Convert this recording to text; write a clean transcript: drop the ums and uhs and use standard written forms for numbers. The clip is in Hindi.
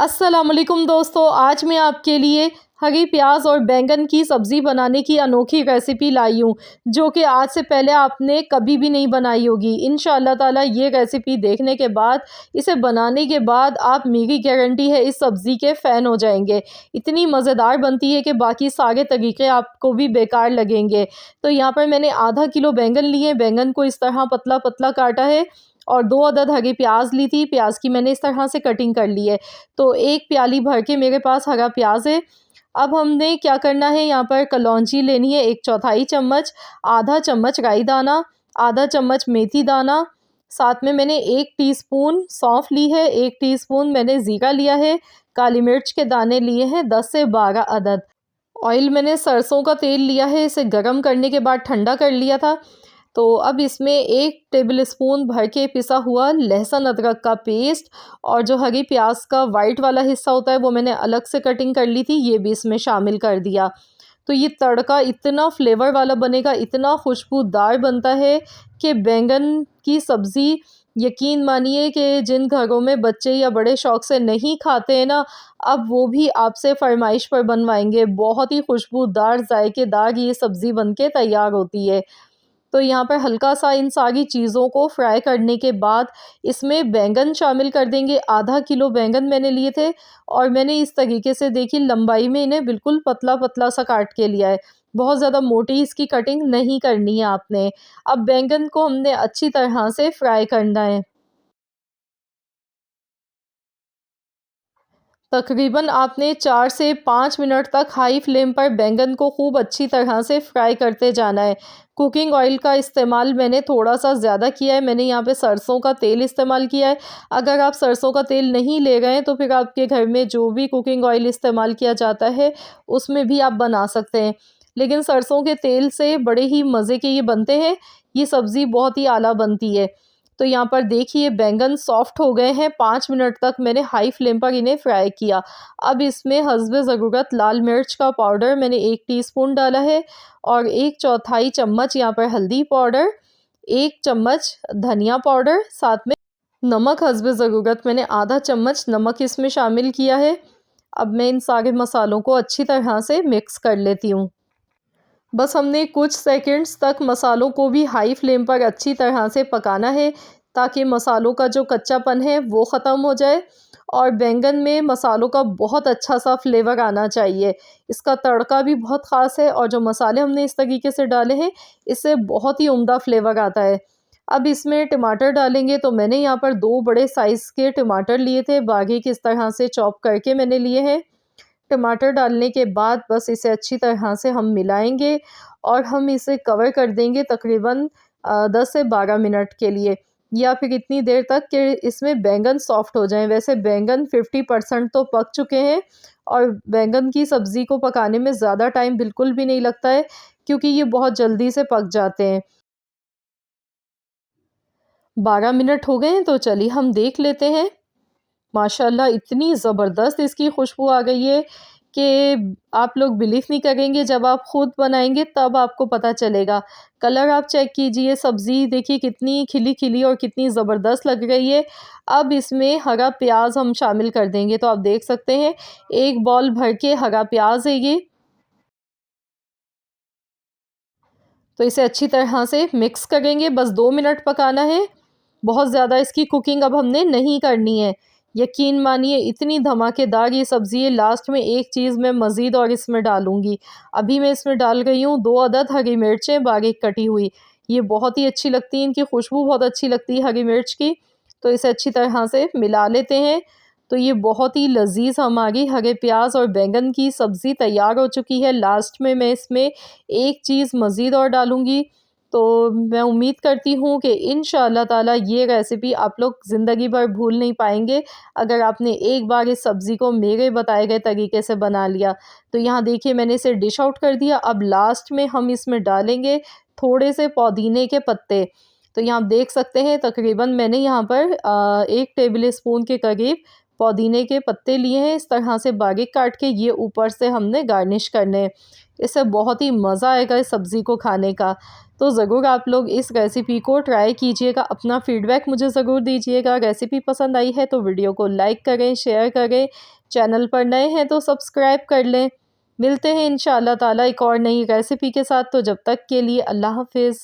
अस्सलाम वालेकुम दोस्तों, आज मैं आपके लिए हरी प्याज और बैंगन की सब्ज़ी बनाने की अनोखी रेसिपी लाई हूँ, जो कि आज से पहले आपने कभी भी नहीं बनाई होगी। इंशाअल्लाह ताला ये रेसिपी देखने के बाद, इसे बनाने के बाद आप, मेरी गारंटी है, इस सब्ज़ी के फ़ैन हो जाएंगे। इतनी मज़ेदार बनती है कि बाकी सारे तरीके आपको भी बेकार लगेंगे। तो यहाँ पर मैंने आधा किलो बैंगन लिए, बैंगन को इस तरह पतला पतला काटा है और 2 अदद हरी प्याज ली थी, प्याज की मैंने इस तरह से कटिंग कर ली है। तो 1 प्याली भर के मेरे पास हरा प्याज है। अब हमने क्या करना है, यहाँ पर कलौंजी लेनी है 1/4 चम्मच, आधा चम्मच राई दाना, आधा चम्मच मेथी दाना, साथ में मैंने 1 टीस्पून सौंफ ली है, 1 टीस्पून मैंने ज़ीरा लिया है, काली मिर्च के दाने लिए हैं 10 से 12 अदद। ऑयल मैंने सरसों का तेल लिया है, इसे गरम करने के बाद ठंडा कर लिया था। तो अब इसमें 1 टेबलस्पून भर के पिसा हुआ लहसुन अदरक का पेस्ट और जो हरी प्याज का वाइट वाला हिस्सा होता है वो मैंने अलग से कटिंग कर ली थी, ये भी इसमें शामिल कर दिया। तो ये तड़का इतना फ्लेवर वाला बनेगा, इतना खुशबूदार बनता है कि बैंगन की सब्ज़ी, यकीन मानिए कि जिन घरों में बच्चे या बड़े शौक़ से नहीं खाते हैं ना, अब वो भी आपसे फ़रमाइश पर बनवाएंगे। बहुत ही खुशबूदार, जायकेदार ये सब्ज़ी बन के तैयार होती है। तो यहाँ पर हल्का सा इन सारी चीज़ों को फ्राई करने के बाद इसमें बैंगन शामिल कर देंगे। आधा किलो बैंगन मैंने लिए थे और मैंने इस तरीके से, देखिए, लंबाई में इन्हें बिल्कुल पतला पतला सा काट के लिया है। बहुत ज़्यादा मोटी इसकी कटिंग नहीं करनी है आपने। अब बैंगन को हमने अच्छी तरह से फ्राई करना है। तकरीबन आपने 4 से 5 मिनट तक हाई फ्लेम पर बैंगन को खूब अच्छी तरह से फ्राई करते जाना है। कुकिंग ऑयल का इस्तेमाल मैंने थोड़ा-सा ज़्यादा किया है, मैंने यहाँ पे सरसों का तेल इस्तेमाल किया है। अगर आप सरसों का तेल नहीं ले रहे हैं तो फिर आपके घर में जो भी कुकिंग ऑयल इस्तेमाल किया जाता है, उसमें भी आप बना सकते हैं। लेकिन सरसों के तेल से बड़े ही मज़े के ये बनते हैं, ये सब्ज़ी बहुत ही आला बनती है। तो यहाँ पर देखिए बैंगन सॉफ्ट हो गए हैं, 5 मिनट तक मैंने हाई फ्लेम पर इन्हें फ्राई किया। अब इसमें हस्बे ज़रूरत लाल मिर्च का पाउडर मैंने 1 टीस्पून डाला है और 1/4 चम्मच यहाँ पर हल्दी पाउडर, 1 चम्मच धनिया पाउडर, साथ में नमक हस्बे ज़रूरत मैंने आधा चम्मच नमक इसमें शामिल किया है। अब मैं इन सारे मसालों को अच्छी तरह से मिक्स कर लेती हूँ। बस हमने कुछ सेकंड्स तक मसालों को भी हाई फ्लेम पर अच्छी तरह से पकाना है, ताकि मसालों का जो कच्चापन है वो ख़त्म हो जाए और बैंगन में मसालों का बहुत अच्छा सा फ्लेवर आना चाहिए। इसका तड़का भी बहुत ख़ास है और जो मसाले हमने इस तरीके से डाले हैं, इससे बहुत ही उम्दा फ्लेवर आता है। अब इसमें टमाटर डालेंगे, तो मैंने यहाँ पर 2 बड़े साइज़ के टमाटर लिए थे, बारीक इस तरह से चॉप करके मैंने लिए हैं। टमाटर डालने के बाद बस इसे अच्छी तरह से हम मिलाएंगे और हम इसे कवर कर देंगे तकरीबन 10 से 12 मिनट के लिए, या फिर इतनी देर तक कि इसमें बैंगन सॉफ्ट हो जाएं। वैसे बैंगन 50% तो पक चुके हैं और बैंगन की सब्ज़ी को पकाने में ज़्यादा टाइम बिल्कुल भी नहीं लगता है, क्योंकि ये बहुत जल्दी से पक जाते हैं। 12 मिनट हो गए हैं, तो चलिए हम देख लेते हैं। माशाल्लाह इतनी ज़बरदस्त इसकी खुशबू आ गई है कि आप लोग बिलीव नहीं करेंगे, जब आप ख़ुद बनाएंगे तब आपको पता चलेगा। कलर आप चेक कीजिए, सब्ज़ी देखिए कितनी खिली-खिली और कितनी ज़बरदस्त लग रही है। अब इसमें हरा प्याज हम शामिल कर देंगे। तो आप देख सकते हैं 1 बॉल भर के हरा प्याज है ये। तो इसे अच्छी तरह से मिक्स करेंगे, बस 2 मिनट पकाना है। बहुत ज़्यादा इसकी कुकिंग अब हमने नहीं करनी है। यकीन मानिए इतनी धमाकेदार ये सब्ज़ी है। लास्ट में एक चीज़ मैं मज़ीद और इसमें डालूँगी। अभी मैं इसमें डाल रही हूँ 2 अदद हरी मिर्चें बारीक कटी हुई। ये बहुत ही अच्छी लगती हैं, इनकी खुशबू बहुत अच्छी लगती है हरी मिर्च की। तो इसे अच्छी तरह से मिला लेते हैं। तो ये बहुत ही लज़ीज़ हमारी हरे प्याज और बैंगन की सब्ज़ी तैयार हो चुकी है। लास्ट में मैं इसमें एक चीज़ मज़ीद और डालूँगी। तो मैं उम्मीद करती हूँ कि इंशाअल्लाह ताला ये रेसिपी आप लोग ज़िंदगी भर भूल नहीं पाएंगे, अगर आपने एक बार इस सब्ज़ी को मेरे बताए गए तरीके से बना लिया। तो यहाँ देखिए मैंने इसे डिश आउट कर दिया। अब लास्ट में हम इसमें डालेंगे थोड़े से पुदीने के पत्ते। तो यहाँ आप देख सकते हैं तकरीबन मैंने यहाँ पर 1 टेबल स्पून के करीब पुदीने के पत्ते लिए हैं, इस तरह से बारीक काट के ये ऊपर से हमने गार्निश करने हैं। इससे बहुत ही मज़ा आएगा इस सब्ज़ी को खाने का। तो ज़रूर आप लोग इस रेसिपी को ट्राई कीजिएगा, अपना फ़ीडबैक मुझे ज़रूर दीजिएगा। रेसिपी पसंद आई है तो वीडियो को लाइक करें, शेयर करें, चैनल पर नए हैं तो सब्सक्राइब कर लें। मिलते हैं इंशाअल्लाह ताला एक और नई रेसिपी के साथ, तो जब तक के लिए अल्लाह हाफ़िज़।